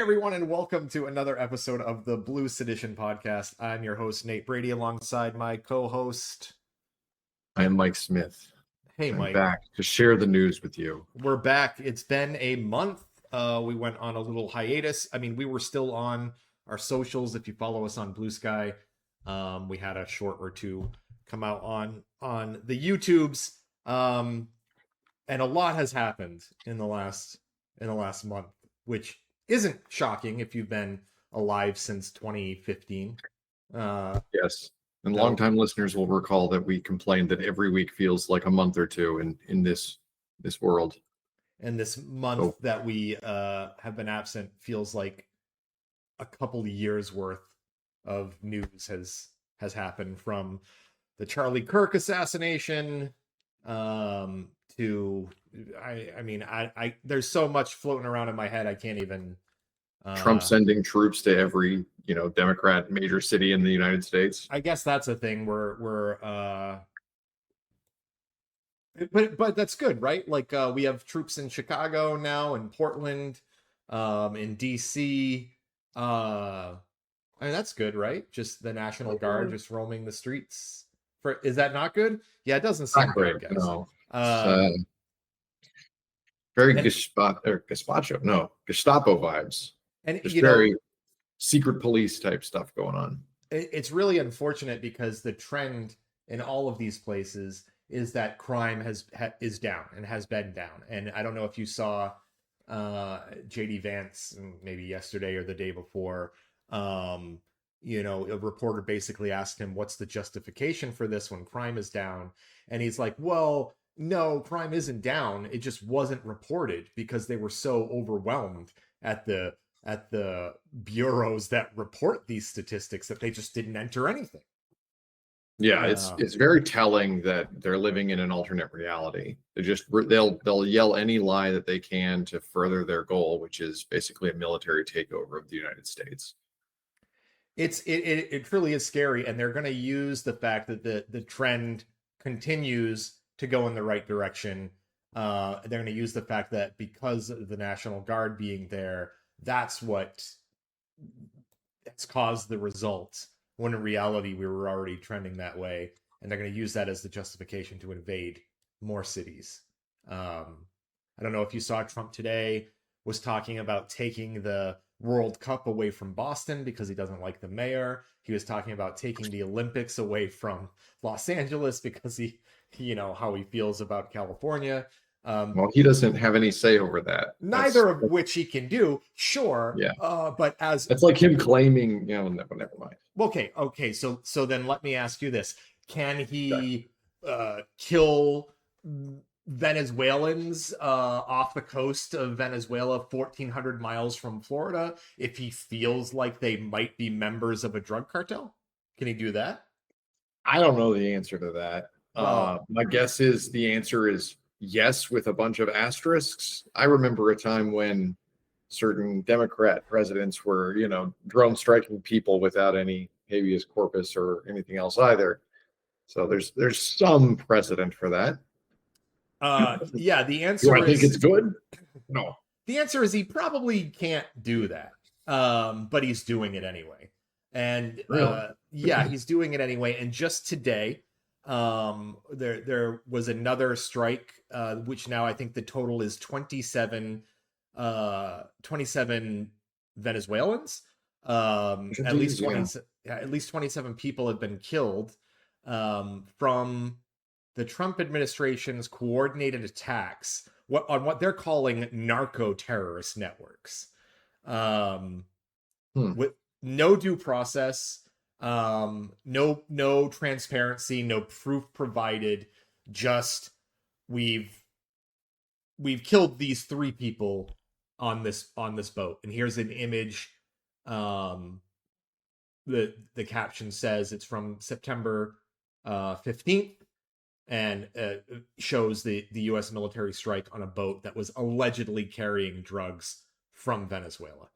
everyone, and welcome to another episode of the Blue Sedition podcast. I'm your host, Nate Brady, alongside my co-host. I am Mike Smith. Hey, I'm Mike. back to share the news with you. We're back. It's been a month. We went on a little hiatus. I mean, we were still on our socials. If you follow us on Blue Sky, we had a short or two come out on the YouTubes, and a lot has happened in the last month, which isn't shocking if you've been alive since 2015. Yes. And longtime listeners will recall that we complained that every week feels like a month or two in this world. And this month that we have been absent feels like a couple of years worth of news has happened, from the Charlie Kirk assassination to I there's so much floating around in my head I can't even. Trump sending troops to every Democrat major city in the United States. I guess that's a thing but that's good, right? Like we have troops in Chicago now, in Portland, in DC. I mean, that's good, right? Just the National Guard just roaming the streets. Is that not good? Yeah, it doesn't seem great, good, guys. No. Very Gestapo vibes. And just very secret police type stuff going on. It's really unfortunate because the trend in all of these places is that crime is down and has been down. And I don't know if you saw JD Vance maybe yesterday or the day before. A reporter basically asked him, what's the justification for this when crime is down? And he's like, well, no, crime isn't down. It just wasn't reported because they were so overwhelmed at the bureaus that report these statistics that they just didn't enter anything. Yeah, it's very telling that they're living in an alternate reality. They'll yell any lie that they can to further their goal, which is basically a military takeover of the United States. It truly is scary, and they're going to use the fact that the trend continues to go in the right direction. They're going to use the fact that because of the National Guard being there, that's what has caused the result, when in reality we were already trending that way, and they're going to use that as the justification to invade more cities. I don't know if you saw Trump today was talking about taking the World Cup away from Boston because he doesn't like the mayor. He was talking about taking the Olympics away from Los Angeles because how he feels about California. Well, he doesn't have any say over that. Neither of which he can do, sure. Yeah. But it's like him claiming, never mind. Okay. So then let me ask you this: can he kill Venezuelans off the coast of Venezuela, 1,400 miles from Florida, if he feels like they might be members of a drug cartel? Can he do that? I don't know the answer to that. My guess is the answer is yes, with a bunch of asterisks. I remember a time when certain Democrat presidents were, drone striking people without any habeas corpus or anything else either. So there's some precedent for that. Yeah, the answer I think it's good? No. The answer is he probably can't do that. But he's doing it anyway. And really? He's doing it anyway. And just today, there was another strike, which now I think the total is 27 Venezuelans. At least 27 people have been killed from the Trump administration's coordinated attacks on what they're calling narco-terrorist networks. With no due process, no transparency, no proof provided, just we've killed these 3 people on this boat. And here's an image. The caption says it's from September 15th, and shows the U.S. military strike on a boat that was allegedly carrying drugs from Venezuela.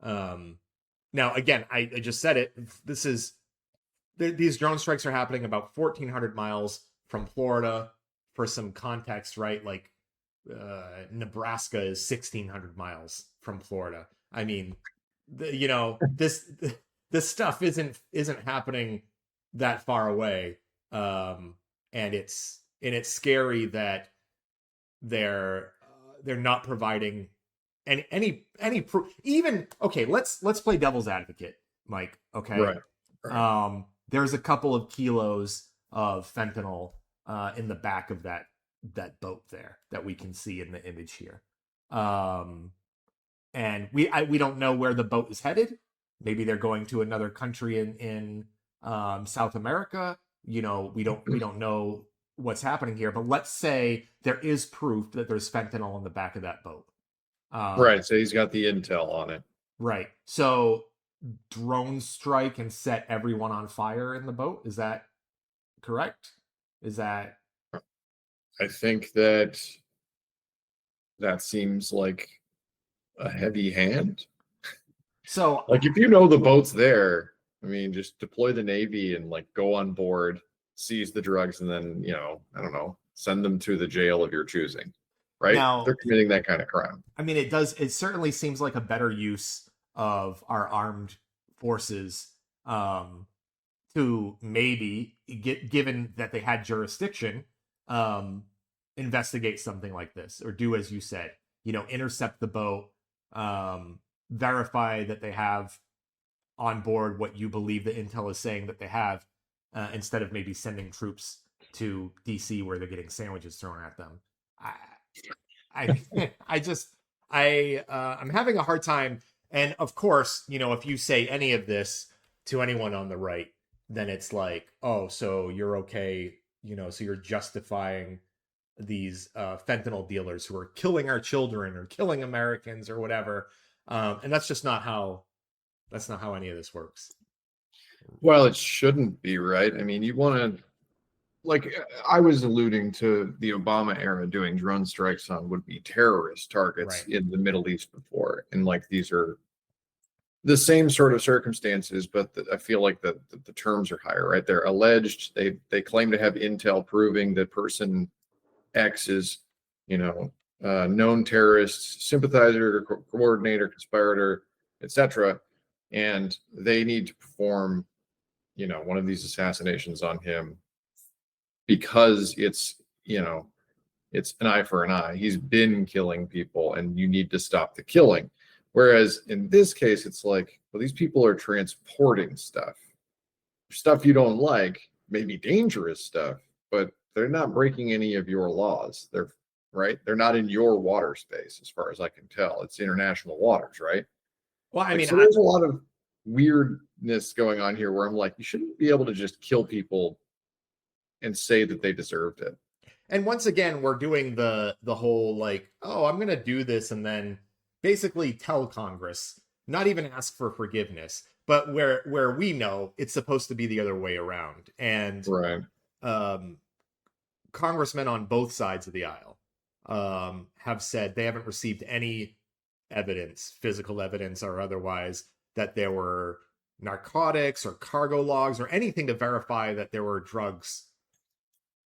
Now, again, I just said it. These drone strikes are happening about 1,400 miles from Florida. For some context, right? Like Nebraska is 1,600 miles from Florida. I mean, this stuff isn't happening that far away, and it's scary that they're not providing any proof. Even okay, let's play devil's advocate, Mike. Okay, Right. Right. there's a couple of kilos of fentanyl in the back of that boat there that we can see in the image here. And we don't know where the boat is headed. Maybe they're going to another country in South America. We don't know what's happening here. But let's say there is proof that there's fentanyl in the back of that boat. Right. So he's got the intel on it. Right. So drone strike and set everyone on fire in the boat. Is that correct? Is that I think that seems like a heavy hand. so? Like if you know the boat's there, I mean, just deploy the Navy and like go on board, seize the drugs, and then, I don't know, send them to the jail of your choosing. Right? Now, They're committing that kind of crime. I mean, it certainly seems like a better use of our armed forces, to maybe given that they had jurisdiction, investigate something like this, or do as you said, intercept the boat, verify that they have on board what you believe the intel is saying that they have, instead of maybe sending troops to DC where they're getting sandwiches thrown at them. I'm having a hard time. And of course, if you say any of this to anyone on the right, then it's like, oh, so you're okay, so you're justifying these fentanyl dealers who are killing our children or killing Americans or whatever. And that's just not how any of this works. Well, it shouldn't be, right? I mean, you want to, like I was alluding to the Obama era doing drone strikes on would-be terrorist targets Right. in the Middle East before. And like these are the same sort of circumstances, but I feel like the terms are higher, right? They're alleged, they claim to have intel proving that person X is, known terrorist, sympathizer, coordinator, conspirator, etc. And they need to perform, one of these assassinations on him because it's an eye for an eye. He's been killing people and you need to stop the killing. Whereas in this case, it's like, well, these people are transporting stuff you don't like, maybe dangerous stuff, but they're not breaking any of your laws. They're not in your water space, as far as I can tell. It's international waters, right? Well, I mean, so there's a lot of weirdness going on here where I'm like, you shouldn't be able to just kill people and say that they deserved it. And once again, we're doing the whole like, oh, I'm gonna do this, and then basically tell Congress, not even ask for forgiveness, but where we know it's supposed to be the other way around. And Right. Congressmen on both sides of the aisle have said they haven't received any evidence, physical evidence or otherwise, that there were narcotics or cargo logs or anything to verify that there were drugs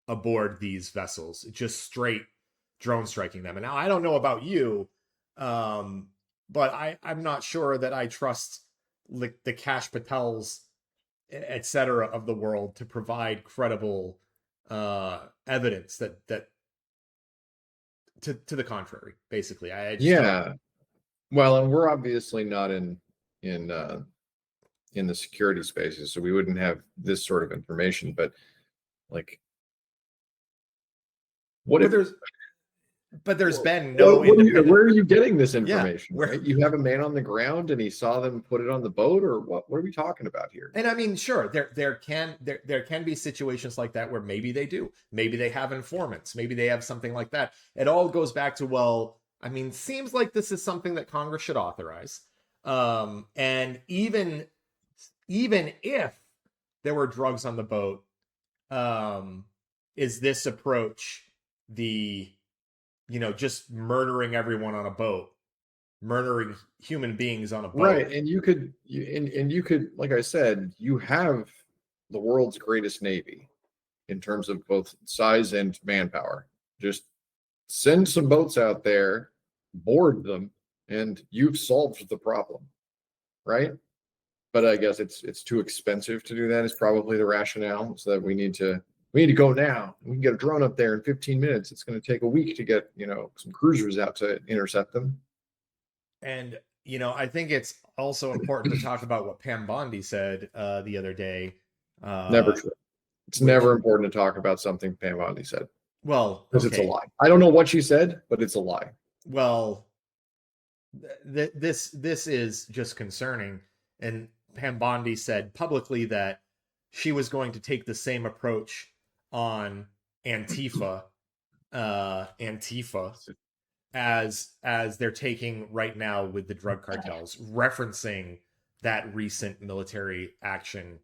aboard these vessels. Just straight drone striking them. And now I don't know about you, but I'm not sure that I trust the Kash Patels, etc. of the world to provide credible evidence that to the contrary. Basically, yeah. Well, and we're obviously not in the security spaces, so we wouldn't have this sort of information. But like, what if there's? But there's been no. Where are you getting this information? Yeah, right? You have a man on the ground and he saw them put it on the boat, or what? What are we talking about here? And I mean, sure, there can be situations like that where maybe they do, maybe they have informants, maybe they have something like that. It all goes back to, well, I mean, seems like this is something that Congress should authorize. And even if there were drugs on the boat, is this approach the just murdering everyone on a boat, murdering human beings on a boat? Right. And you could, like I said, you have the world's greatest Navy in terms of both size and manpower. Just send some boats out there, board them, and you've solved the problem. right? But I guess it's too expensive to do that is probably the rationale. So that we need to go now. We can get a drone up there in 15 minutes. It's going to take a week to get, some cruisers out to intercept them. And I think it's also important to talk about what Pam Bondi said the other day. Never true. It's which- never important to talk about something Pam Bondi said Well, because it's a lie. I don't know what she said, but it's a lie. Well, this is just concerning. And Pam Bondi said publicly that she was going to take the same approach on Antifa as they're taking right now with the drug cartels, referencing that recent military action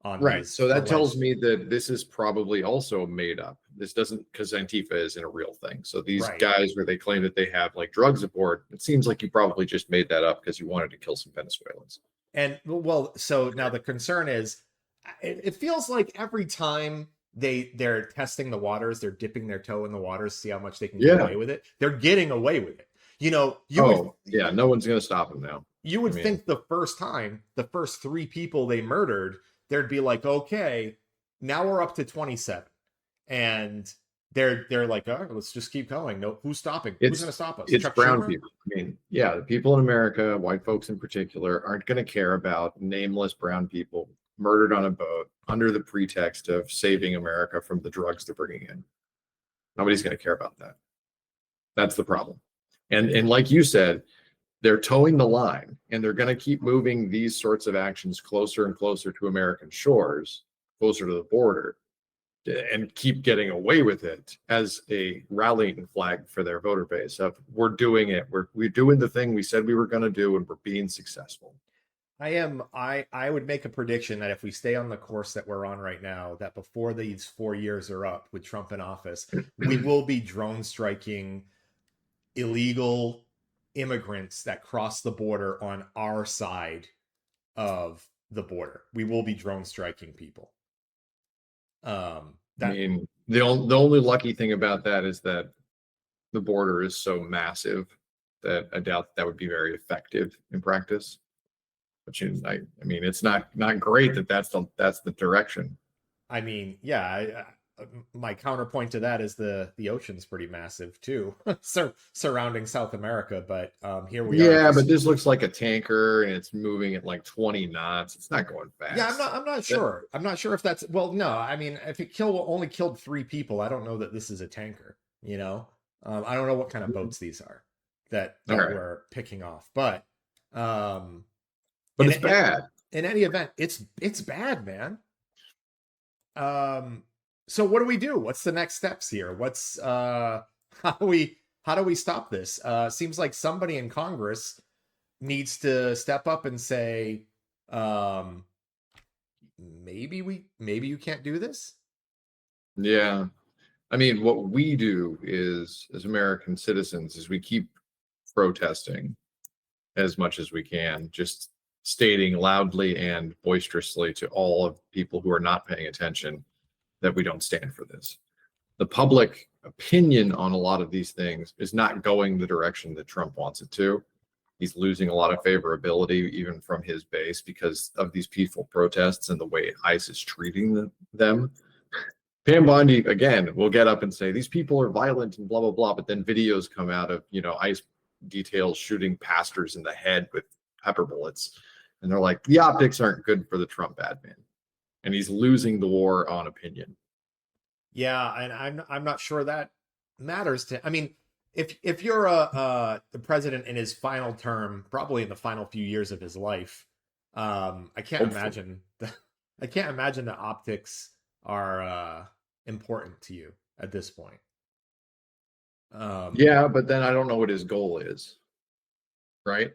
on Right. these So that alleged- tells me that this is probably also made up. This doesn't, because Antifa isn't a real thing. So these Right. guys where they claim that they have like drugs aboard, it seems like you probably just made that up because you wanted to kill some Venezuelans. And well, so now the concern is, it feels like every time they're testing the waters, they're dipping their toe in the waters, see how much they can get Yeah. away with it. They're getting away with it. No one's going to stop them now. You would think the first time, the first 3 people they murdered, there'd be like, okay, now we're up to 27, and they're like, oh, let's just keep going. No, who's stopping? Who's going to stop us? It's Chuck brown Schumer? people. I mean, yeah, the people in America, white folks in particular, aren't going to care about nameless brown people murdered on a boat under the pretext of saving America from the drugs they're bringing in. Nobody's going to care about that. That's the problem. And like you said, they're towing the line, and they're going to keep moving these sorts of actions closer and closer to American shores, closer to the border, and keep getting away with it as a rallying flag for their voter base of we're doing it. We're doing the thing we said we were going to do, and we're being successful. I would make a prediction that if we stay on the course that we're on right now, that before these 4 years are up with Trump in office, we will be drone striking illegal immigrants that cross the border on our side of the border. We will be drone striking people. I mean, the only lucky thing about that is that the border is so massive that I doubt that would be very effective in practice. But I mean, it's not great that that's the direction. I mean, yeah. My counterpoint to that is the ocean's pretty massive too, surrounding South America. But here we are. Yeah, but this looks like a tanker, and it's moving at like 20 knots. It's not going fast. Yeah, I'm not sure. I'm not sure if that's no. I mean, if it only killed 3 people, I don't know that this is a tanker. I don't know what kind of boats these are that we're picking off, but it's bad. In any event, it's bad, man. So what do we do? What's the next steps here? What's how do we stop this? Seems like somebody in Congress needs to step up and say, maybe you can't do this. Yeah. I mean, what we do is, as American citizens, is we keep protesting as much as we can, just stating loudly and boisterously to all of people who are not paying attention that we don't stand for this. The public opinion on a lot of these things is not going the direction that Trump wants it to. He's losing a lot of favorability even from his base because of these peaceful protests and the way ICE is treating them. Pam Bondi, again, will get up and say, these people are violent and blah, blah, blah. But then videos come out of, ICE details shooting pastors in the head with pepper bullets. And they're like, the optics aren't good for the Trump admin. And he's losing the war on opinion. Yeah, and I'm not sure that matters to. I mean, if you're the president in his final term, probably in the final few years of his life, I can't imagine the optics are important to you at this point. Yeah, but then I don't know what his goal is, right?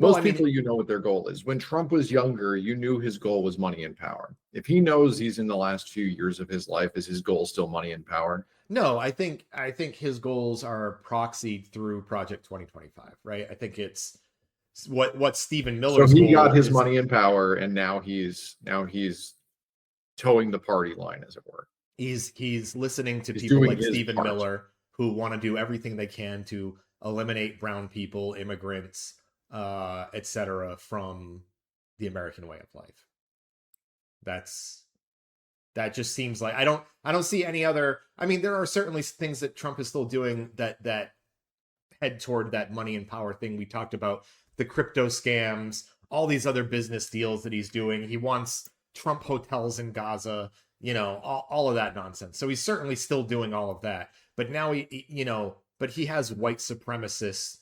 Most people, know what their goal is. When Trump was younger, you knew his goal was money and power. If he knows he's in the last few years of his life, is his goal still money and power? No, I think his goals are proxied through Project 2025, right? I think it's what Stephen Miller. So he got his money and power, and now he's towing the party line, as it were. He's listening to people like Stephen Miller who want to do everything they can to eliminate brown people, immigrants, etc. from the American way of life. That just seems like I don't see any other. I mean, there are certainly things that Trump is still doing that head toward that money and power thing we talked about, the crypto scams, all these other business deals that he's doing. He wants Trump hotels in Gaza, all of that nonsense. So he's certainly still doing all of that. But now but he has white supremacists,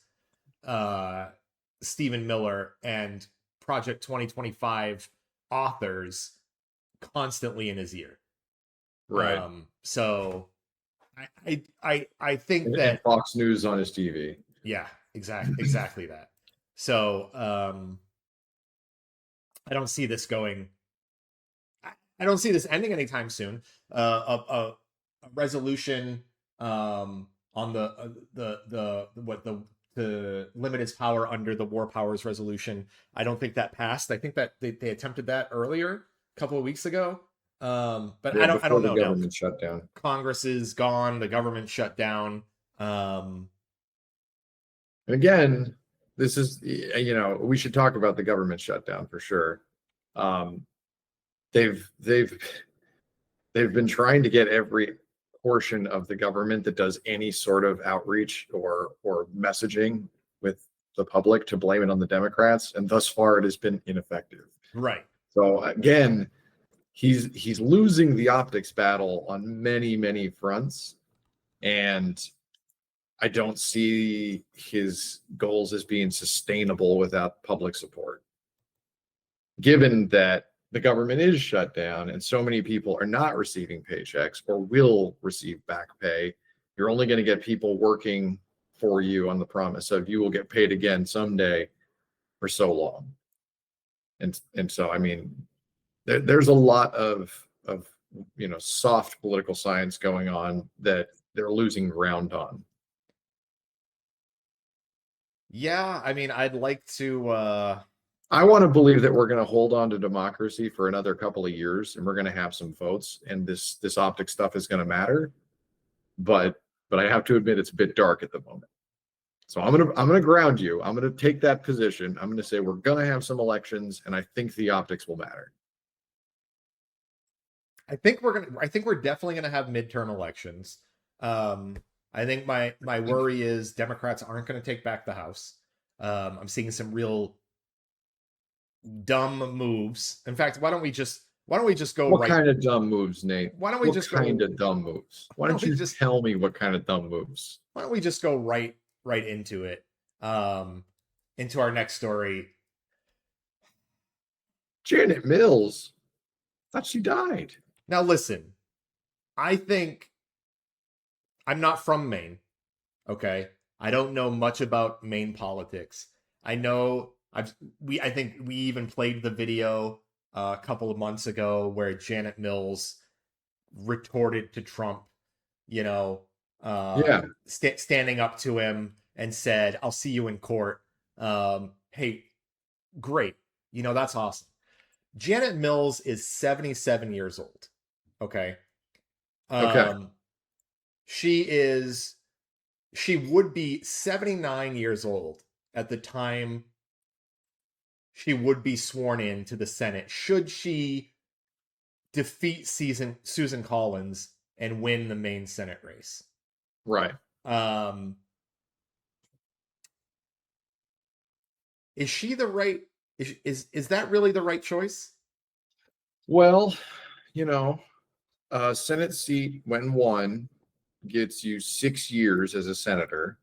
Stephen Miller and Project 2025 authors constantly in his ear. Right. So I think and that Fox News on his TV. Yeah, exactly that. So I don't see this going. I don't see this ending anytime soon. A resolution on to limit his power under the War Powers Resolution. I don't think that passed. I think that they attempted that earlier, a couple of weeks ago. But I don't know. The government shut down. Congress is gone. The government shut down. Again, this is, we should talk about the government shutdown for sure. They've been trying to get every portion of the government that does any sort of outreach or messaging with the public to blame it on the Democrats, and thus far it has been ineffective. Right. So again, he's losing the optics battle on many fronts, and I don't see his goals as being sustainable without public support. Given that the government is shut down and so many people are not receiving paychecks or will receive back pay, you're only going to get people working for you on the promise of you will get paid again someday for so long. And so, I mean, there's a lot of soft political science going on that they're losing ground on. Yeah, I mean, I'd like to I want to believe that we're going to hold on to democracy for another couple of years, and we're going to have some votes, and this optics stuff is going to matter. But I have to admit, it's a bit dark at the moment. So I'm gonna ground you. I'm gonna take that position. I'm gonna say we're gonna have some elections, and I think the optics will matter. I think we're definitely gonna have midterm elections. I think my worry is Democrats aren't going to take back the House. I'm seeing some real dumb moves. In fact, why don't we just go What kind of dumb moves, Nate? Why don't we just kind of dumb moves? Why don't you just tell me what kind of dumb moves? Why don't we just go right into it? Into our next story. Janet Mills. Thought she died. Now listen, I think I'm not from Maine. Okay. I don't know much about Maine politics. I know I think we even played the video a couple of months ago where Janet Mills retorted to Trump, standing up to him and said, "I'll see you in court." Hey, great. That's awesome. Janet Mills is 77 years old. Okay. Okay. She would be 79 years old at the time she would be sworn in to the Senate should she defeat Susan Collins and win the Maine Senate race. Right. Is she the right is that really the right choice? Well, Senate seat when won gets you 6 years as a senator.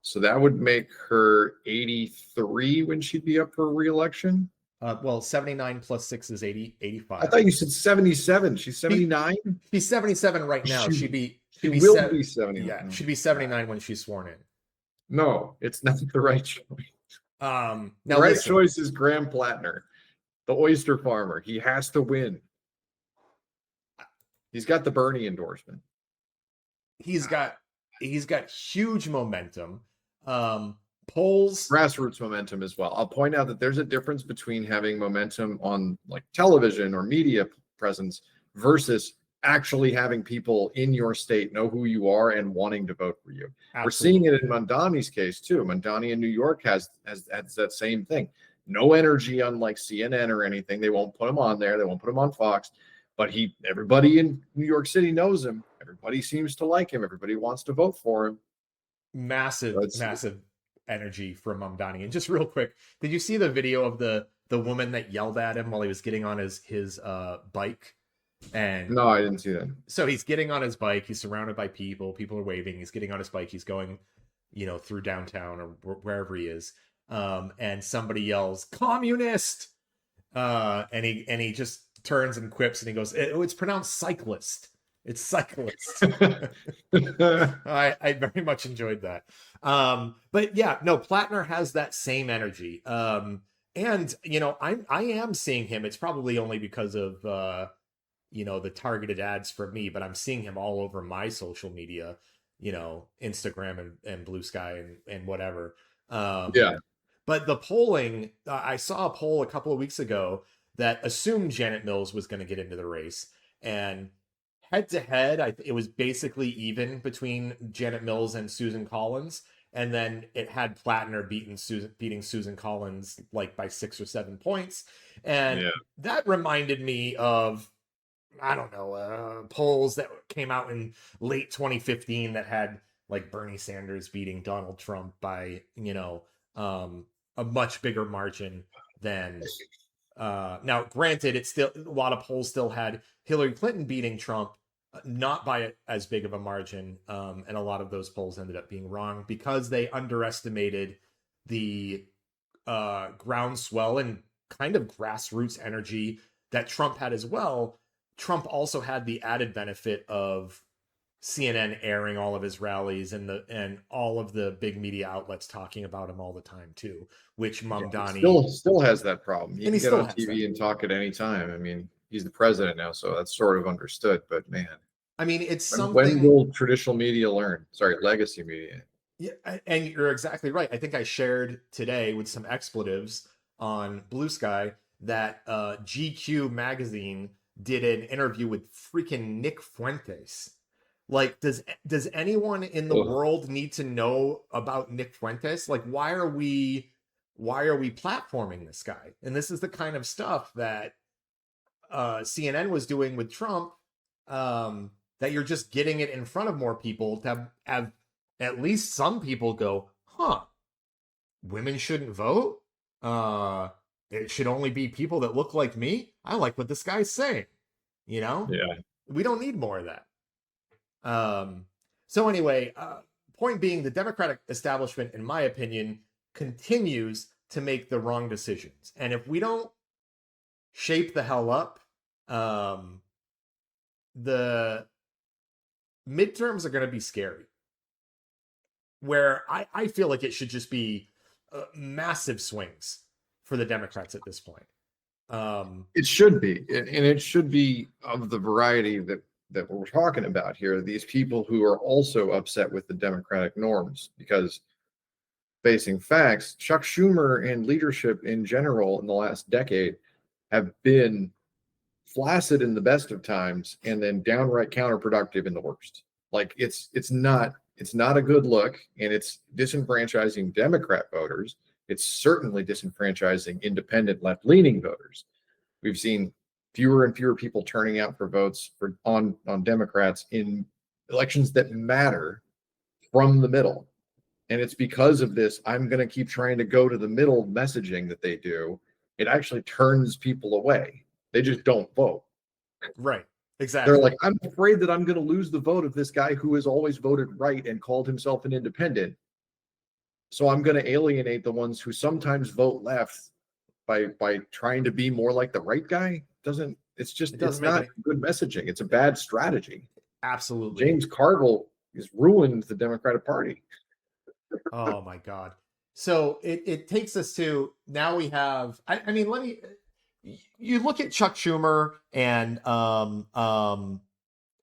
So that would make her 83 when she'd be up for re-election. 79 plus 6 is 85. I thought you said 77. She's 79? She's 77 right now. She'd be 79. Yeah, she'd be 79 when she's sworn in. No, it's not the right choice. Now the right choice is Graham Plattner, the oyster farmer. He has to win. He's got the Bernie endorsement. He's got huge momentum. Polls, grassroots momentum as well. I'll point out that there's a difference between having momentum on like television or media presence versus actually having people in your state know who you are and wanting to vote for you. Absolutely. We're seeing it in Mamdani's case too. Mamdani in New York has that same thing. No energy, unlike CNN or anything. They won't put him on there. They won't put him on Fox. But everybody in New York City knows him. Everybody seems to like him. Everybody wants to vote for him. Massive energy from Mamdani. And just real quick, did you see the video of the woman that yelled at him while he was getting on his bike? And no, I didn't see that. So he's getting on his bike. He's surrounded by people. People are waving. He's getting on his bike. He's going, through downtown or wherever he is. And somebody yells, "Communist!" And he just turns and quips and he goes, "It's pronounced cyclist. It's cyclist." I very much enjoyed that. But yeah, no, Plattner has that same energy. And I am seeing him. It's probably only because of the targeted ads for me, but I'm seeing him all over my social media, Instagram and Blue Sky and whatever. Yeah. But the polling, I saw a poll a couple of weeks ago that assumed Janet Mills was going to get into the race, and head to head, it was basically even between Janet Mills and Susan Collins. And then it had Plattner beating Susan Collins like by 6 or 7 points. And that reminded me of, I don't know, polls that came out in late 2015 that had like Bernie Sanders beating Donald Trump by, a much bigger margin than now. Granted, it's still a lot of polls still had Hillary Clinton beating Trump, not by as big of a margin. And a lot of those polls ended up being wrong because they underestimated the groundswell and kind of grassroots energy that Trump had as well. Trump also had the added benefit of CNN airing all of his rallies and all of the big media outlets talking about him all the time too, which Mamdani still has that problem. You can get on TV that. and talk at any time. I mean, he's the president now, so that's sort of understood. But man, I mean, it's something. When will traditional media learn? Sorry, legacy media. Yeah, and you're exactly right. I think I shared today with some expletives on Blue Sky that GQ magazine did an interview with freaking Nick Fuentes. Like, does anyone in the world need to know about Nick Fuentes? Like, why are we platforming this guy? And this is the kind of stuff that CNN was doing with Trump, that you're just getting it in front of more people to have at least some people go, women shouldn't vote? It should only be people that look like me? I like what this guy's saying. Yeah. We don't need more of that. So anyway, point being, the Democratic establishment, in my opinion, continues to make the wrong decisions. And if we don't shape the hell up, the midterms are going to be scary. Where I feel like it should just be massive swings for the Democrats at this point. It should be, and it should be of the variety that we're talking about here. These people who are also upset with the Democratic norms, because facing facts, Chuck Schumer and leadership in general in the last decade have been flaccid in the best of times and then downright counterproductive in the worst. Like it's not a good look, and it's disenfranchising Democrat voters. It's certainly disenfranchising independent left-leaning voters. We've seen fewer and fewer people turning out for votes on Democrats in elections that matter from the middle. And it's because of this, I'm going to keep trying to go to the middle messaging that they do. It actually turns people away. They just don't vote. Right. Exactly. They're like, I'm afraid that I'm going to lose the vote of this guy who has always voted right and called himself an independent. So I'm going to alienate the ones who sometimes vote left by trying to be more like the right guy. It's not good messaging. It's a bad strategy. Absolutely. James Carville has ruined the Democratic Party. Oh my God. So it takes us to, now we have, I mean, you look at Chuck Schumer and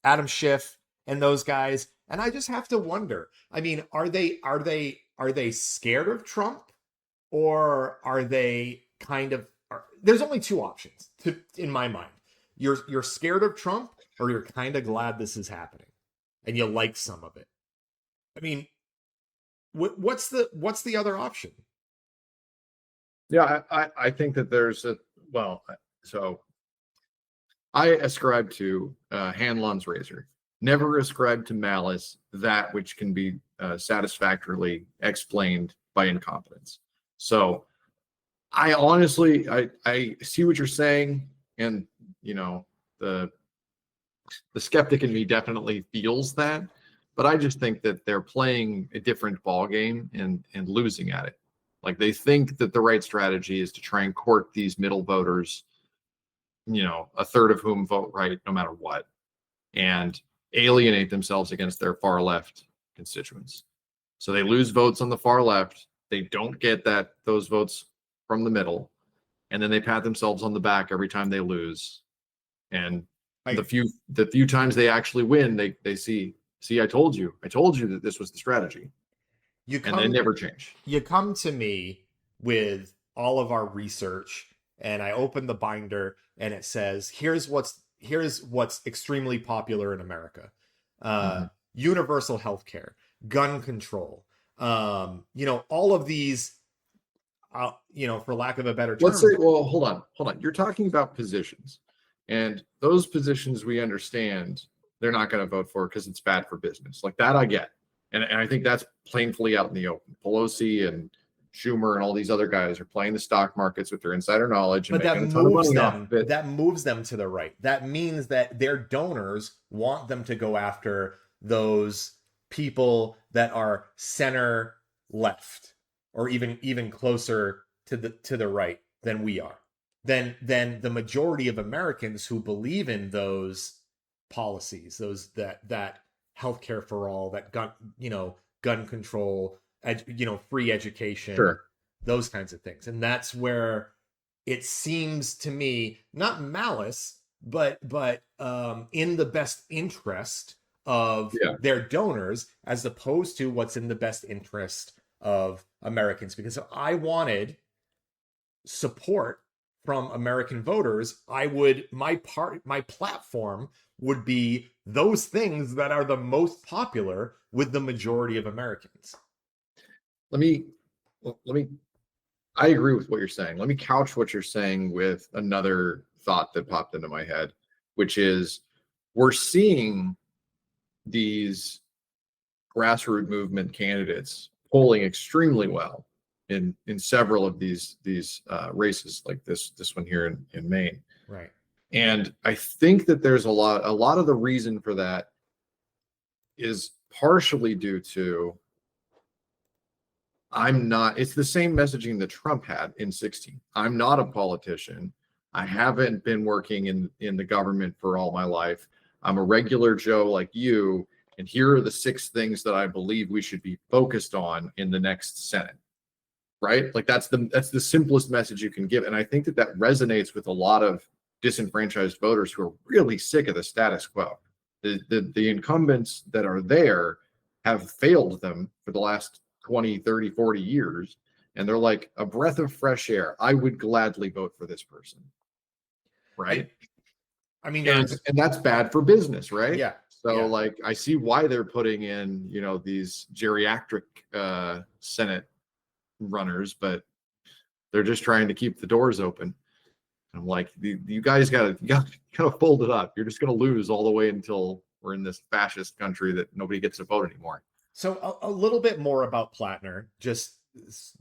Adam Schiff and those guys, and I just have to wonder, I mean, are they scared of Trump, or are they kind of, there's only two options in my mind. You're scared of Trump, or you're kind of glad this is happening and you like some of it. I mean, what's the other option? Yeah, I think that there's so I ascribe to Hanlon's razor. Never ascribe to malice that which can be satisfactorily explained by incompetence. So I honestly, I see what you're saying, and the skeptic in me definitely feels that, but I just think that they're playing a different ball game and losing at it. Like, they think that the right strategy is to try and court these middle voters, a third of whom vote right no matter what, and alienate themselves against their far left constituents. So they lose votes on the far left. They don't get those votes from the middle, and then they pat themselves on the back every time they lose. And the few times they actually win, they see, I told you that this was the strategy. And they never change. You come to me with all of our research, and I open the binder, and it says, here's what's extremely popular in America. Universal health care, gun control, all of these, for lack of a better term. Let's say, well, hold on. You're talking about positions, and those positions, we understand they're not going to vote for because it's bad for business. Like that, I get. And I think that's plainly out in the open. Pelosi and Schumer and all these other guys are playing the stock markets with their insider knowledge and making a ton of money off of it. That moves them to the right. That means that their donors want them to go after those people that are center left, or even closer to the right than we are. Then the majority of Americans who believe in those policies, that healthcare for all, that gun control, free education, sure, those kinds of things. And that's where it seems to me, not malice, but in the best interest of their donors, as opposed to what's in the best interest of Americans. Because if I wanted support from American voters, my platform would be those things that are the most popular with the majority of Americans. I agree with what you're saying. Let me couch what you're saying with another thought that popped into my head, which is, we're seeing these grassroots movement candidates polling extremely well in several of these races, like this one here in Maine. Right. And I think that there's a lot of the reason for that is partially due to, it's the same messaging that Trump had in 2016. I'm not a politician. I haven't been working in the government for all my life. I'm a regular Joe like you. And here are the 6 things that I believe we should be focused on in the next Senate. Right? Like that's the simplest message you can give. And I think that resonates with a lot of disenfranchised voters who are really sick of the status quo. The incumbents that are there have failed them for the last 20, 30, 40 years. And they're like a breath of fresh air. I would gladly vote for this person. Right? I mean, and that's bad for business, right? Yeah. So like, I see why they're putting in, these geriatric Senate runners, but they're just trying to keep the doors open. I'm like, you guys gotta fold it up. You're just gonna lose all the way until we're in this fascist country that nobody gets to vote anymore. So a little bit more about Plattner, just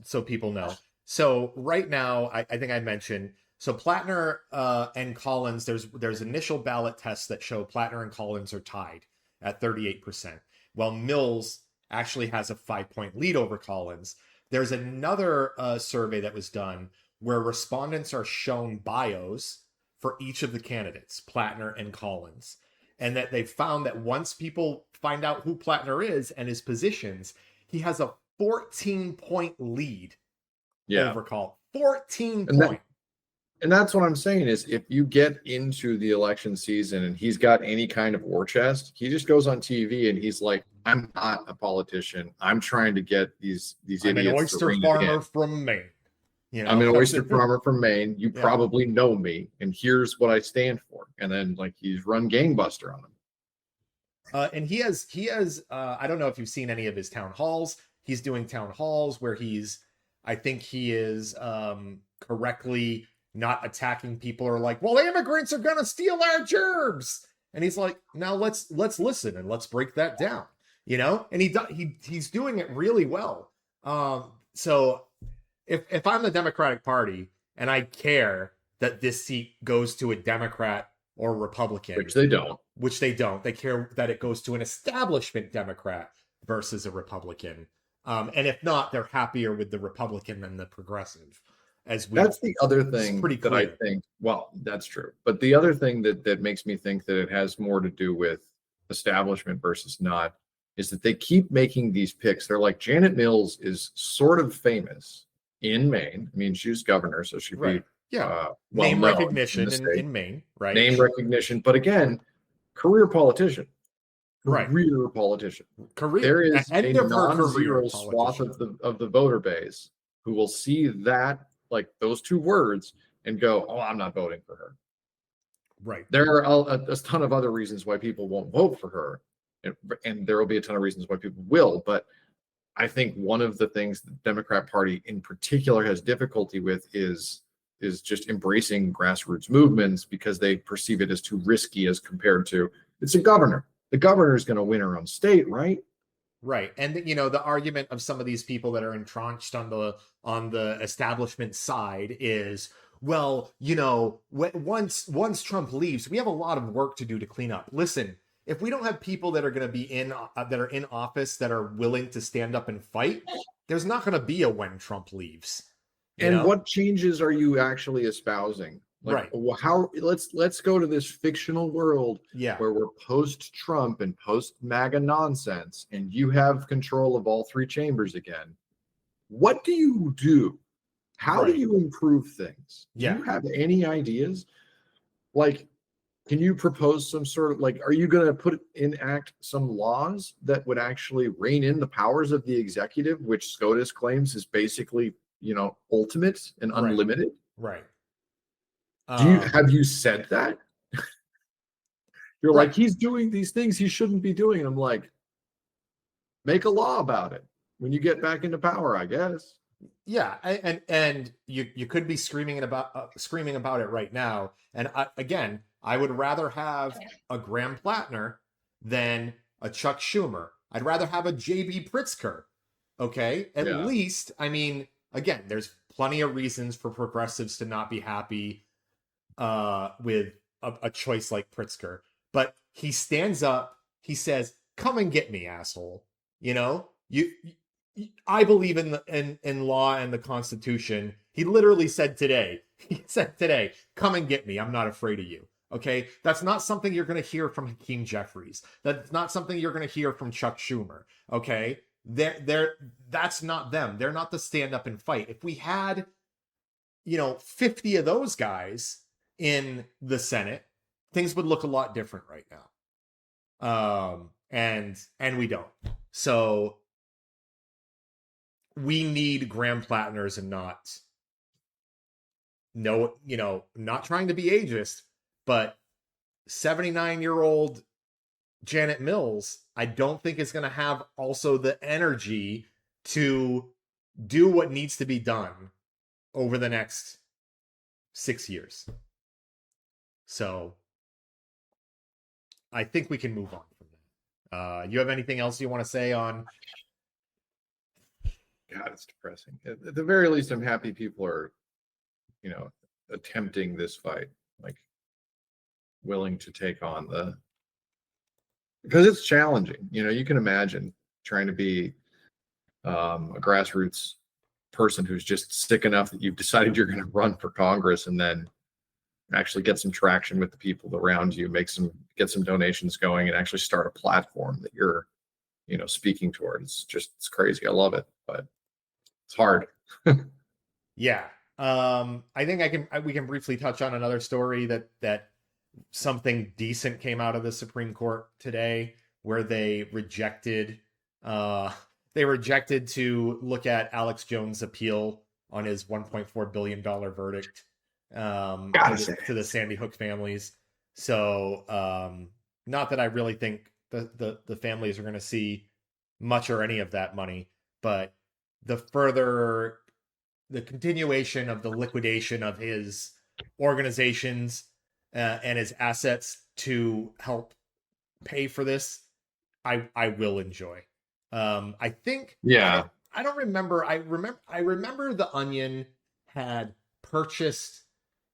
so people know. So right now, I think I mentioned, so Plattner and Collins, there's initial ballot tests that show Plattner and Collins are tied at 38%, while Mills actually has a 5-point lead over Collins. There's another survey that was done where respondents are shown bios for each of the candidates, Plattner and Collins, and that they found that once people find out who Plattner is and his positions, he has a 14-point lead over Collins. 14 points. And that's what I'm saying is, if you get into the election season and he's got any kind of war chest, he just goes on TV and he's like, I'm not a politician. I'm trying to get these idiots. I'm an oyster farmer from Maine. You I'm know, an oyster farmer from Maine. You Yeah. probably know me, and here's what I stand for. And then like he's run gangbuster on them. And he has I don't know if you've seen any of his town halls. He's doing town halls where I think he is correctly not attacking people or like, well, immigrants are gonna steal our gerbs. And he's like, now let's listen and let's break that down. And he's doing it really well. So if I'm the Democratic Party and I care that this seat goes to a Democrat or Republican, Which they don't. which they don't. They care that it goes to an establishment Democrat versus a Republican. And if not, they're happier with the Republican than the progressive. That's the other thing pretty that I clear. think, well, that's true. But the other thing that makes me think that it has more to do with establishment versus not is that they keep making these picks. They're like, Janet Mills is sort of famous in Maine. I mean, she was governor, so she'd Right. be Yeah. well Name known recognition the state. in Maine, right? Name recognition. But again, career politician. Right. Career politician. Career. There is End a of her non-zero career swath politician. of the voter base who will see that, like those two words, and go, "Oh, I'm not voting for her." Right. There are a ton of other reasons why people won't vote for her, and there will be a ton of reasons why people will. But I think one of the things the Democrat Party in particular has difficulty with is just embracing grassroots movements because they perceive it as too risky as compared to it's a governor. The governor is going to win her own state, right? Right. And the argument of some of these people that are entrenched on the establishment side is, well, once Trump leaves, we have a lot of work to do to clean up. Listen, if we don't have people that are going to be in office that are willing to stand up and fight, there's not going to be a when Trump leaves. And what changes are you actually espousing? Like, right. How let's go to this fictional world where we're post Trump and post MAGA nonsense, and you have control of all three chambers again. What do you do? How do you improve things? Do you have any ideas? Like, can you propose some sort of are you going to enact some laws that would actually rein in the powers of the executive, which SCOTUS claims is basically, ultimate and unlimited? Right. Have you said that? You're like, he's doing these things he shouldn't be doing. And I'm like, make a law about it when you get back into power, I guess. Yeah, and you could be screaming about it right now. And I would rather have a Graham Plattner than a Chuck Schumer. I'd rather have a J.B. Pritzker. Okay, at least, I mean, again, there's plenty of reasons for progressives to not be happy with a choice like Pritzker, but he stands up, he says, "Come and get me, asshole." I believe in law and the Constitution. He literally said today, "Come and get me. I'm not afraid of you." Okay, that's not something you're going to hear from Hakeem Jeffries. That's not something you're going to hear from Chuck Schumer. Okay, that's not them. They're not the stand up and fight. If we had, 50 of those guys in the Senate, things would look a lot different right now. And we don't. So we need Graham Plattners and not trying to be ageist, but 79-year-old Janet Mills, I don't think is going to have also the energy to do what needs to be done over the next 6 years. So I think we can move on from that. You have anything else you want to say on? God, it's depressing. At the very least, I'm happy people are, attempting this fight, like willing to take on because it's challenging. You can imagine trying to be a grassroots person who's just sick enough that you've decided you're going to run for Congress and then actually get some traction with the people around you, get some donations going, and actually start a platform that you're, speaking toward. It's crazy. I love it, but it's hard. Yeah. I think we can briefly touch on another story that something decent came out of the Supreme Court today, where they rejected to look at Alex Jones' appeal on his $1.4 billion verdict to the Sandy Hook families. So not that I really think the families are going to see much or any of that money, but the continuation of the liquidation of his organizations and his assets to help pay for this, I will enjoy. I think Yeah. I don't remember. I remember the Onion had purchased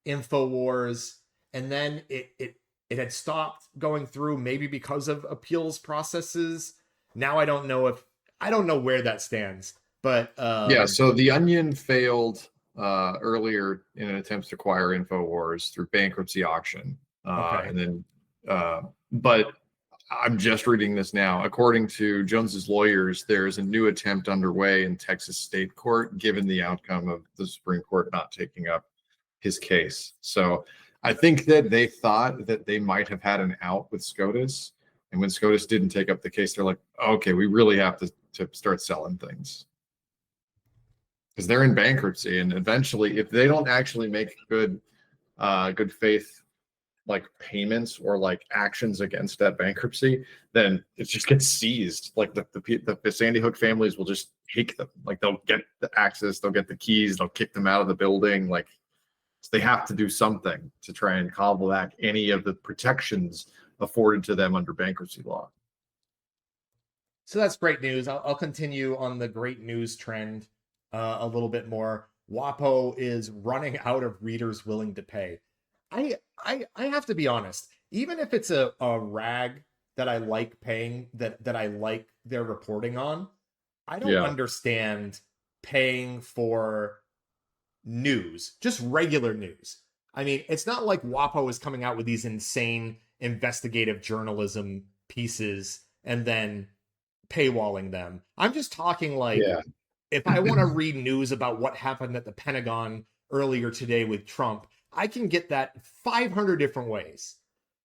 InfoWars, and then it had stopped going through, maybe because of appeals processes. Now I don't know where that stands, but Yeah, so the Onion failed earlier in an attempt to acquire InfoWars through bankruptcy auction. Okay. And then, but I'm just reading this now. According to Jones's lawyers, there is a new attempt underway in Texas state court, given the outcome of the Supreme Court not taking up his case. So I think that they thought that they might have had an out with SCOTUS. And when SCOTUS didn't take up the case, they're like, okay, we really have to start selling things. Because they're in bankruptcy, and eventually, if they don't actually make good faith like payments or like actions against that bankruptcy, then it just gets seized. Like the Sandy Hook families will just take them. Like they'll get the access, they'll get the keys, they'll kick them out of the building. Like so they have to do something to try and cobble back any of the protections afforded to them under bankruptcy law. So that's great news. I'll continue on the great news trend a little bit more. WAPO is running out of readers willing to pay. I have to be honest. Even if it's a rag that I like paying, that I like their reporting on, I don't understand paying for news, just regular news. I mean, it's not like WAPO is coming out with these insane investigative journalism pieces and then paywalling them. I'm just talking like if I want to read news about what happened at the Pentagon earlier today with Trump, I can get that 500 different ways.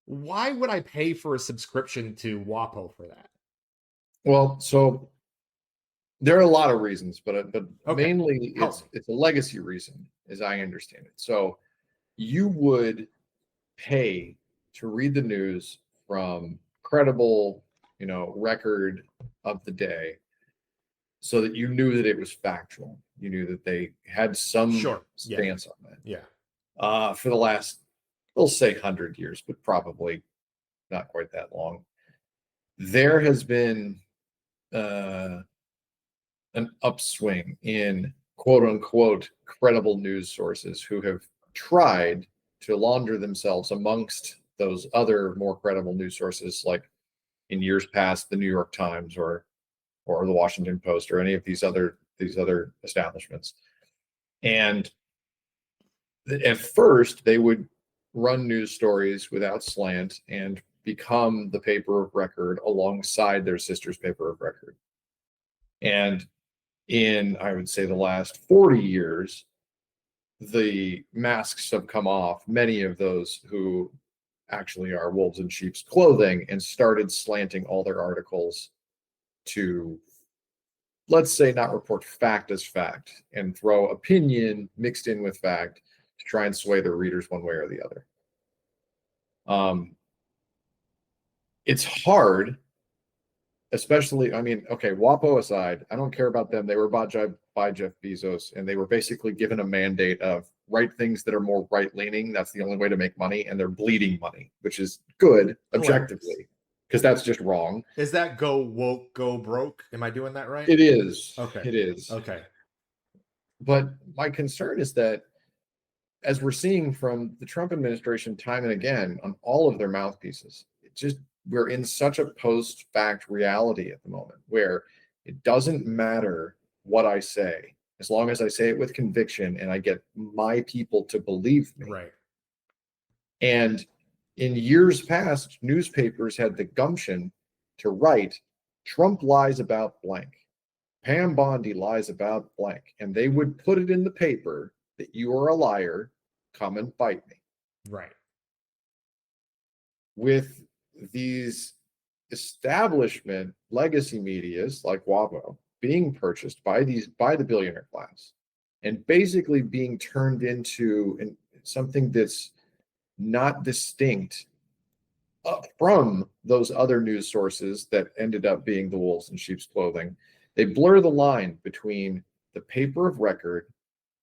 Why would I pay for a subscription to WAPO for that? Well, so there are a lot of reasons, but Okay. mainly it's a legacy reason, as I understand it. So you would pay to read the news from credible, record of the day, so that you knew that it was factual. You knew that they had some stance on that. Yeah. For the last, we'll say 100 years, but probably not quite that long, there has been an upswing in quote unquote credible news sources who have tried to launder themselves amongst those other more credible news sources, like in years past, the New York Times or the Washington Post or any of these other establishments. And at first, they would run news stories without slant and become the paper of record alongside their sister's paper of record. And in, I would say, the last 40 years, the masks have come off many of those who actually are wolves in sheep's clothing and started slanting all their articles to, let's say, not report fact as fact and throw opinion mixed in with fact to try and sway their readers one way or the other. It's hard, especially, I mean, okay, WAPO aside, I don't care about them. They were bought by Jeff Bezos, and they were basically given a mandate of write things that are more right-leaning. That's the only way to make money, and they're bleeding money, which is good objectively, because that's just wrong. Is that go woke, go broke? Am I doing that right? It is. Okay. It is. Okay. But my concern is that, as we're seeing from the Trump administration time and again on all of their mouthpieces, we're in such a post-fact reality at the moment where it doesn't matter what I say, as long as I say it with conviction and I get my people to believe me. Right. And in years past, newspapers had the gumption to write, Trump lies about blank, Pam Bondi lies about blank, and they would put it in the paper that you are a liar, come and bite me. Right. With these establishment legacy medias like WAPO being purchased by the billionaire class and basically being turned into something that's not distinct from those other news sources that ended up being the wolves in sheep's clothing. They blur the line between the paper of record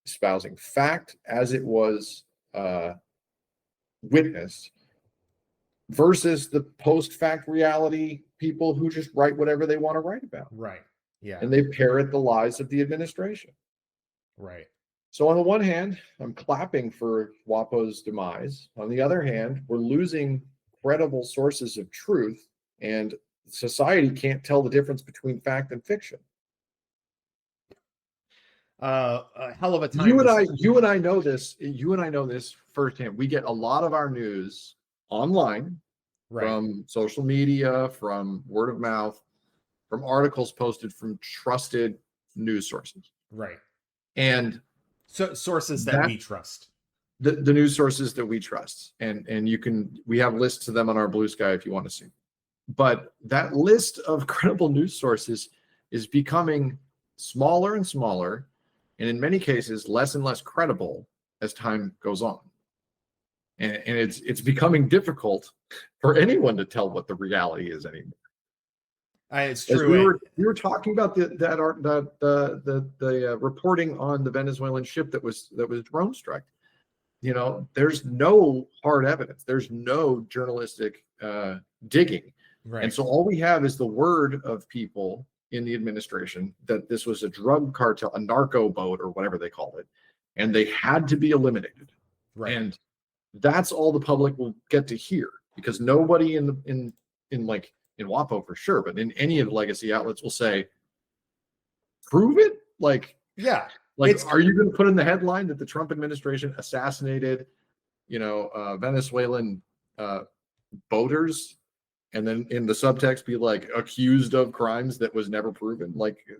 espousing fact as it was witnessed versus the post-fact reality people who just write whatever they want to write about. Right. Yeah. And they parrot the lies of the administration. Right. So on the one hand, I'm clapping for WAPO's demise. On the other hand, we're losing credible sources of truth, and society can't tell the difference between fact and fiction. A hell of a time. You and I know this. You and I know this firsthand. We get a lot of our news online, right, from social media, from word of mouth, from articles posted from trusted news sources. Right. And so sources that we trust. The news sources that we trust. And we have lists of them on our Blue Sky if you want to see. But that list of credible news sources is becoming smaller and smaller, and in many cases less and less credible as time goes on. And it's becoming difficult for anyone to tell what the reality is anymore. It's true. We were talking about the reporting on the Venezuelan ship that was drone struck. You know, there's no hard evidence. There's no journalistic digging. Right. And so all we have is the word of people in the administration that this was a drug cartel, a narco boat, or whatever they called it, and they had to be eliminated. Right. And that's all the public will get to hear, because nobody in WAPO for sure, but in any of the legacy outlets will say, prove it. Yeah. Are you going to put in the headline that the Trump administration assassinated, Venezuelan boaters, and then in the subtext be like accused of crimes that was never proven?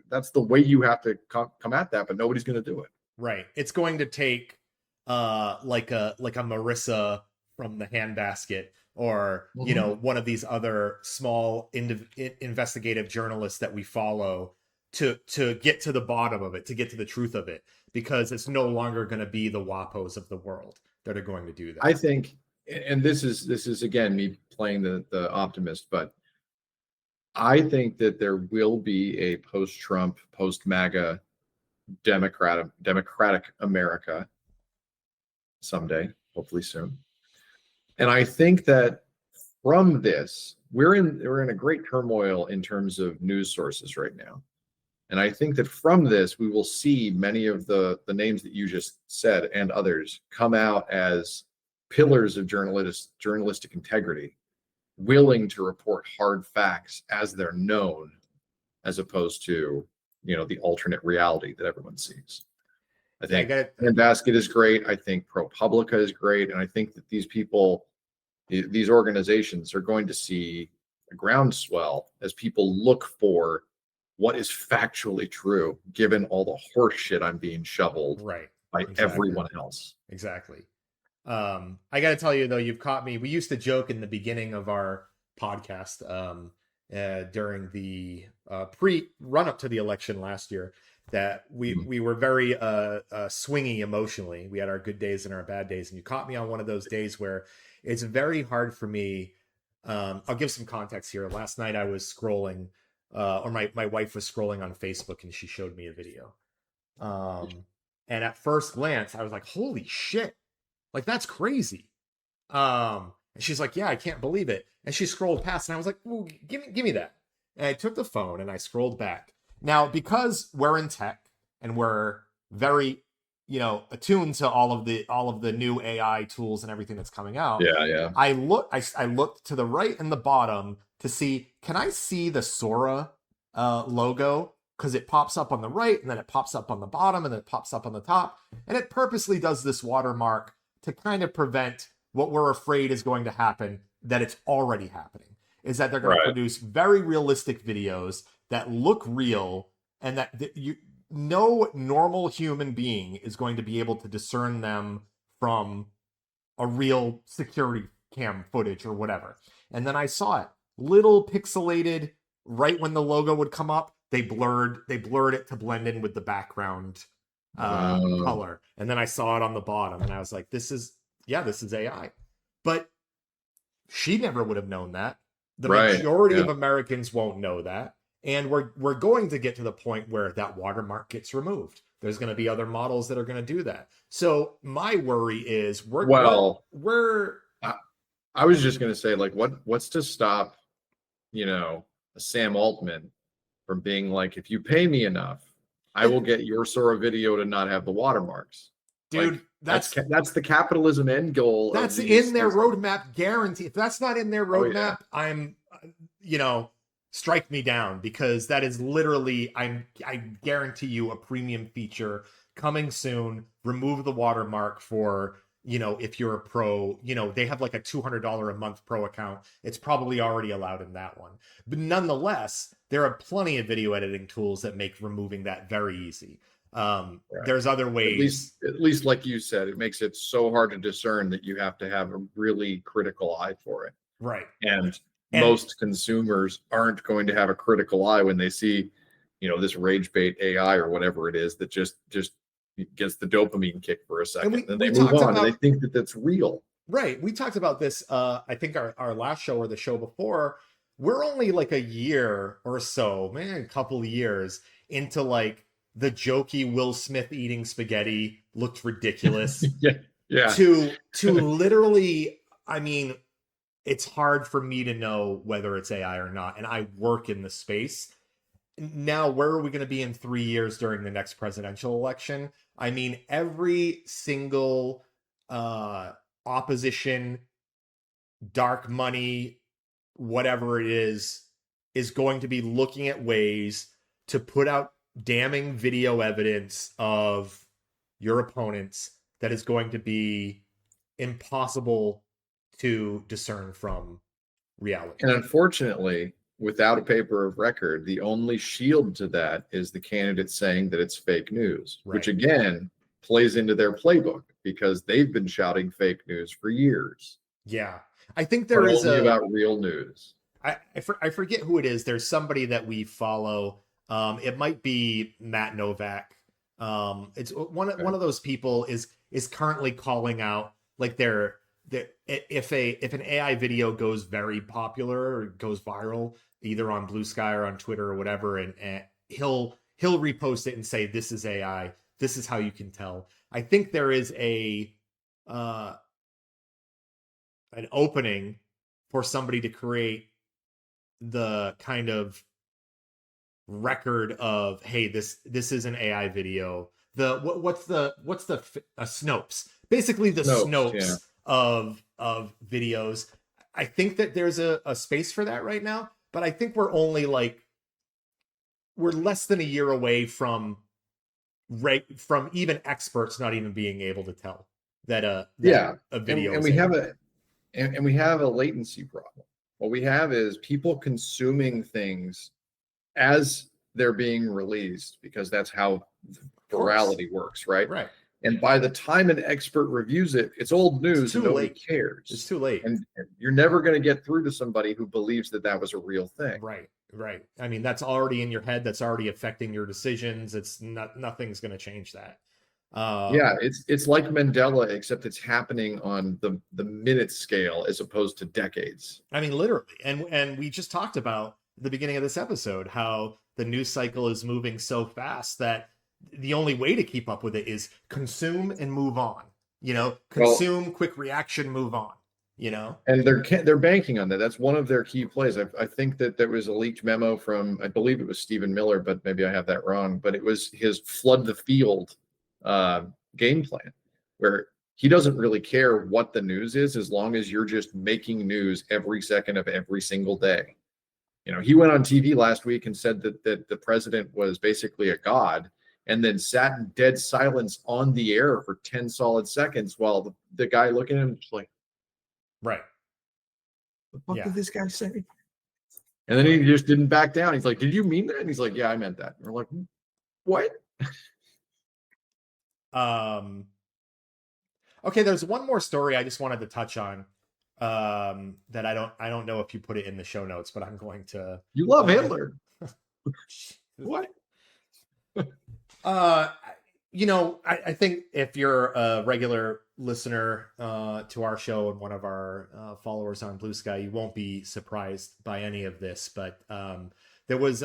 That's the way you have to come at that, but nobody's going to do it. Right. It's going to take like a Marissa from the Handbasket, or one of these other small investigative journalists that we follow to get to the bottom of it, to get to the truth of it, because it's no longer going to be the WAPOs of the world that are going to do that. I think, and this is again me playing the optimist, but I think that there will be a post-Trump, post-MAGA democratic America someday, hopefully soon. And I think that from this, we're in a great turmoil in terms of news sources right now. And I think that from this, we will see many of the names that you just said and others come out as pillars of journalistic integrity, willing to report hard facts as they're known, as opposed to, the alternate reality that everyone sees. I think Handbasket is great. I think ProPublica is great. And I think that these people, these organizations are going to see a groundswell as people look for what is factually true, given all the horse shit I'm being shoveled by everyone else. Exactly. I got to tell you, though, you've caught me. We used to joke in the beginning of our podcast during the run up to the election last year that we were very swingy emotionally. We had our good days and our bad days, and you caught me on one of those days where it's very hard for me. I'll give some context here. Last night I was scrolling, or my wife was scrolling on Facebook, and she showed me a video. And at first glance, I was like, holy shit, that's crazy. And she's like, yeah, I can't believe it. And she scrolled past, and I was like, well, give me that. And I took the phone and I scrolled back. Now, because we're in tech and we're very, attuned to all of the new AI tools and everything that's coming out. Yeah. I looked to the right and the bottom to see, can I see the Sora logo? Because it pops up on the right, and then it pops up on the bottom, and then it pops up on the top. And it purposely does this watermark to kind of prevent what we're afraid is going to happen, that it's already happening, is that they're going to produce very realistic videos that look real, and that no normal human being is going to be able to discern them from a real security cam footage or whatever. And then I saw it, little pixelated, right when the logo would come up, they blurred it to blend in with the background Wow. color. And then I saw it on the bottom and I was like, this is AI. But she never would have known that. The Right. majority Yeah. of Americans won't know that. And we're going to get to the point where that watermark gets removed. There's going to be other models that are going to do that. So my worry is Well, we're I, I was just gonna say, like, what's to stop, a Sam Altman from being like, if you pay me enough, I will get your Sora video to not have the watermarks. dude, Like, that's the capitalism end goal of that's in these. their roadmap guarantee. If that's not in their Oh yeah. roadmap, I'm strike me down, because that is literally, I guarantee you, a premium feature coming soon. Remove the watermark for, if you're a pro, they have like a $200 a month pro account. It's probably already allowed in that one. But nonetheless, there are plenty of video editing tools that make removing that very easy. Right. There's other ways. At least like you said, it makes it so hard to discern that you have to have a really critical eye for it. Right. And And most consumers aren't going to have a critical eye when they see, this rage bait AI or whatever it is that just gets the dopamine kick for a second. we Then they talked move on about- and they think that that's real. Right. We talked about this, I think our last show or the show before. We're only like a year or so, man, a couple of years into like the jokey Will Smith eating spaghetti looked ridiculous Yeah. to literally, I mean, it's hard for me to know whether it's AI or not. And I work in the space. Now, where are we going to be in 3 years during the next presidential election? I mean, every single opposition, dark money, whatever it is going to be looking at ways to put out damning video evidence of your opponents that is going to be impossible to discern from reality. And unfortunately, without a paper of record, the only shield to that is the candidate saying that it's fake news, Right. which again plays into their playbook because they've been shouting fake news for years. Yeah. I think there But is only about real news. I forget who it is. There's somebody that we follow. It might be Matt Novak. It's one of those people is currently calling out like if an AI video goes very popular or goes viral either on Blue Sky or on Twitter or whatever, and he'll repost it and say, this is AI. This is how you can tell. I think there is an opening for somebody to create the kind of record of, hey, this is an AI video. What's the Snopes, basically the Snopes of videos. I think that there's a space for that right now, but I think we're only we're less than a year away from even experts not even being able to tell that a video and we have a latency problem. What we have is people consuming things as they're being released because that's how virality works, right? Right. And by the time an expert reviews it, it's old news and nobody cares. It's too late. And you're never going to get through to somebody who believes that was a real thing. Right. I mean, that's already in your head. That's already affecting your decisions. It's nothing's going to change that. Yeah, it's like Mandela, except it's happening on the minute scale as opposed to decades. I mean, literally. And we just talked about at the beginning of this episode how the news cycle is moving so fast that the only way to keep up with it is consume and move on. Consume, quick reaction, move on. And they're banking on that. That's one of their key plays. I think that there was a leaked memo from, I believe it was Stephen Miller, but maybe I have that wrong. But it was his flood the field game plan, where he doesn't really care what the news is as long as you're just making news every second of every single day. He went on TV last week and said that the president was basically a god, and then sat in dead silence on the air for 10 solid seconds while the guy looking at him just like, right. The fuck did this guy say? And then he just didn't back down. He's like, did you mean that? And he's like, yeah, I meant that. And we're like, what? Okay, there's one more story I just wanted to touch on that I don't know if you put it in the show notes, but I'm going to. You love Hitler. What? I think if you're a regular listener to our show and one of our followers on Blue Sky, you won't be surprised by any of this. But there was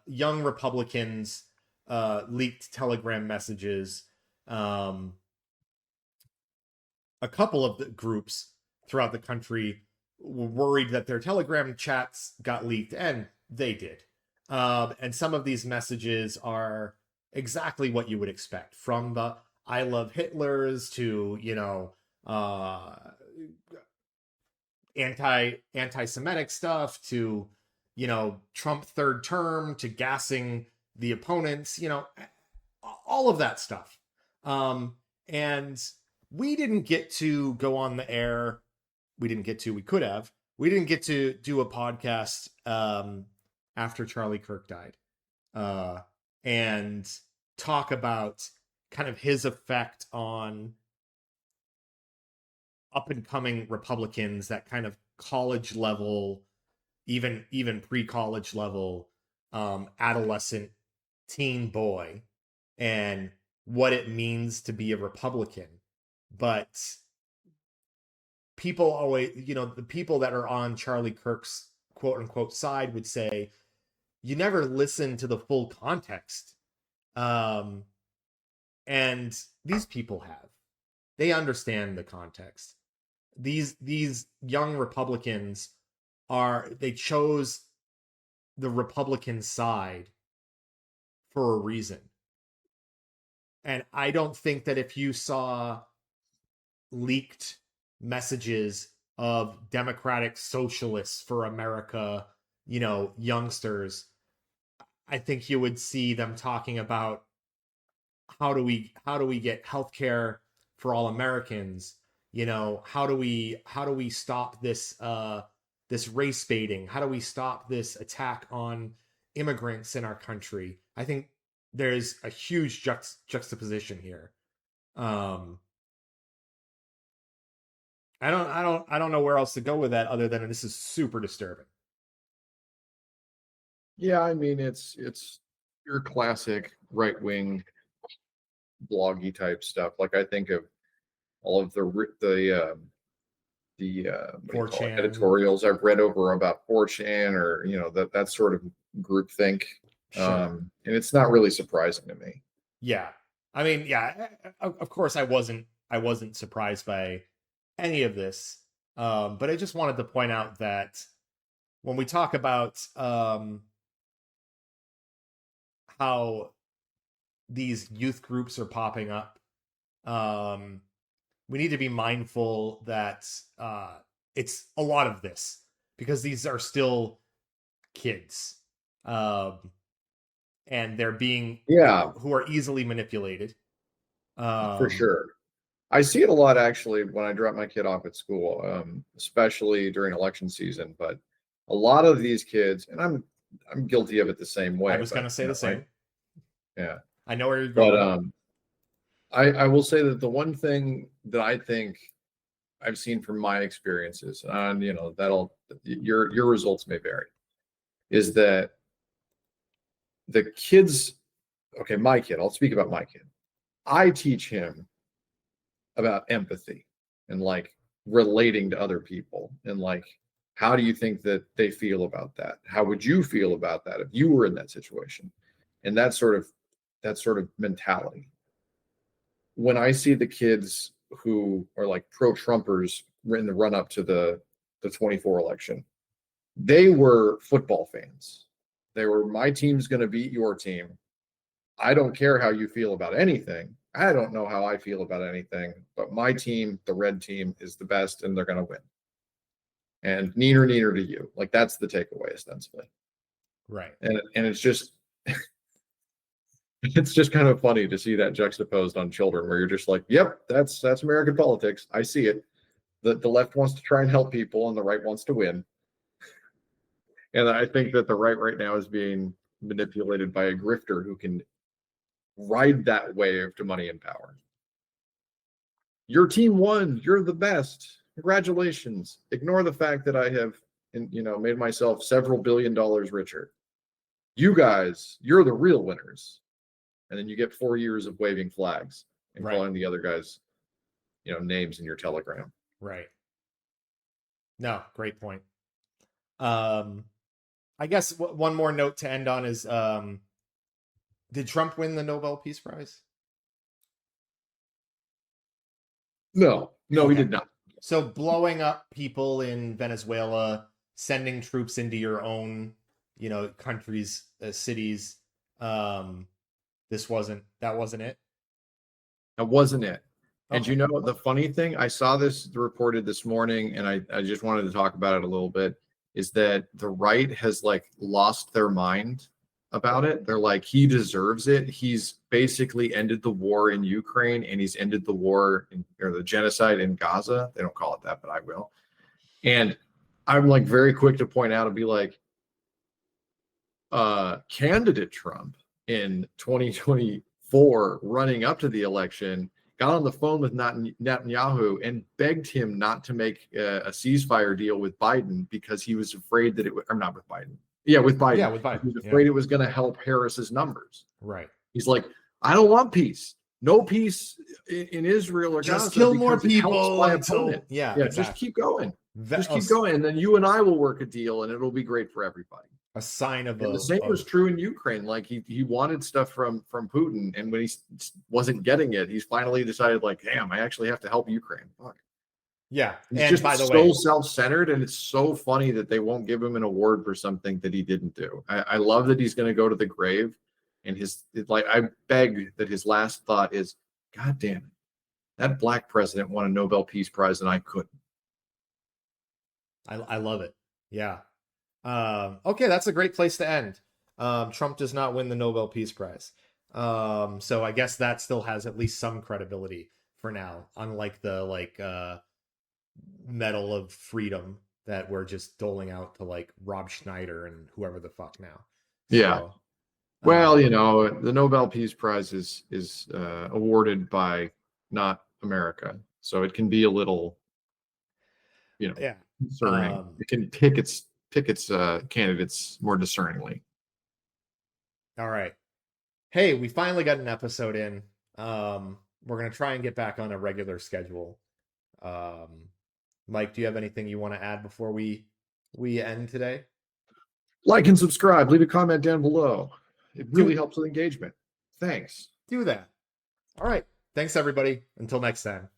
young Republicans leaked Telegram messages. A couple of the groups throughout the country were worried that their Telegram chats got leaked, and they did. And some of these messages are exactly what you would expect, from the "I love Hitlers" to anti-Semitic stuff to Trump third term to gassing the opponents, all of that stuff. And we didn't get to go on the air. We could have. We didn't get to do a podcast after Charlie Kirk died and talk about kind of his effect on up and coming Republicans, that kind of college level, even pre-college level, adolescent teen boy, and what it means to be a Republican. But people always, the people that are on Charlie Kirk's quote unquote side would say, you never listen to the full context. And these people have. They understand the context. These young Republicans they chose the Republican side for a reason. And I don't think that if you saw leaked messages of Democratic Socialists for America, youngsters, I think you would see them talking about how do we get healthcare for all Americans? How do we stop this this race baiting? How do we stop this attack on immigrants in our country? I think there's a huge juxtaposition here. I don't know where else to go with that other than this is super disturbing. Yeah, I mean it's your classic right-wing bloggy type stuff. Like I think of all of the 4chan editorials I've read over about 4chan, or that sort of groupthink. Sure. And it's not really surprising to me. Yeah, I mean, yeah, of course I wasn't surprised by any of this, but I just wanted to point out that when we talk about how these youth groups are popping up, we need to be mindful that it's a lot of this, because these are still kids, and they're being who are easily manipulated. For sure. I see it a lot actually when I drop my kid off at school, especially during election season. But a lot of these kids, and I'm guilty of it the same way. I was going to say the same. Yeah, I know where you're going. But I will say that the one thing that I think I've seen from my experiences, and that'll your results may vary, is that the kids. Okay, my kid. I'll speak about my kid. I teach him about empathy and like relating to other people, and like, how do you think that they feel about that? How would you feel about that if you were in that situation? And that sort of mentality. When I see the kids who are like pro-Trumpers in the run up to the 24 election, they were football fans. They were, my team's going to beat your team. I don't care how you feel about anything. I don't know how I feel about anything, but my team, the red team, is the best and they're going to win. And neener to you. Like, that's the takeaway ostensibly. Right. And it's just it's just kind of funny to see that juxtaposed on children, where you're just like, yep, that's American politics. I see it. The left wants to try and help people and the right wants to win. And I think that the right now is being manipulated by a grifter who can ride that wave to money and power. Your team won. You're the best. Congratulations. Ignore the fact that I have, made myself several $billion richer. You guys, you're the real winners. and then you get 4 years of waving flags and Right. calling the other guys, names in your telegram. Right. No, great point. I guess one more note to end on is, did Trump win the Nobel Peace Prize? No, he Okay. did not. So blowing up people in Venezuela, sending troops into your own, countries, cities. That wasn't it. That wasn't it. And Okay. the funny thing, I saw this reported this morning, and I just wanted to talk about it a little bit, is that the right has like lost their mind about it. They're like, he deserves it. He's basically ended the war in Ukraine, and he's ended the war or the genocide in Gaza. They don't call it that, but I will. And I'm like very quick to point out and be like, candidate Trump in 2024 running up to the election got on the phone with Netanyahu and begged him not to make a ceasefire deal with Biden because he was afraid that it would, or not with Biden. Yeah, with Biden. Yeah, with Biden. He was afraid it was going to help Harris's numbers. Right. He's like, I don't want peace. No peace in Israel or Just Gaza kill more because it helps people my until opponent. yeah, Just exactly. keep going. Just keep going, and then you and I will work a deal, and it'll be great for everybody. A sign of And the same was true in Ukraine. Like he wanted stuff from Putin, and when he wasn't getting it, he's finally decided, like, damn, I actually have to help Ukraine. Fuck. Yeah, He's and just by the so way, self-centered, and it's so funny that they won't give him an award for something that he didn't do. I love that he's going to go to the grave, and I beg that his last thought is, God damn it, that black president won a Nobel Peace Prize, and I couldn't. I love it. Yeah. Okay, that's a great place to end. Trump does not win the Nobel Peace Prize. So I guess that still has at least some credibility for now, unlike the Medal of Freedom that we're just doling out to like Rob Schneider and whoever the fuck now. Yeah. So, well, the Nobel Peace Prize is awarded by not America, so it can be a little, yeah, concerning. It can pick its candidates more discerningly. All right. Hey, we finally got an episode in. We're gonna try and get back on a regular schedule. Mike, do you have anything you want to add before we end today? Like and subscribe. Leave a comment down below. It really helps with engagement. Thanks. Do that. All right. Thanks, everybody. Until next time.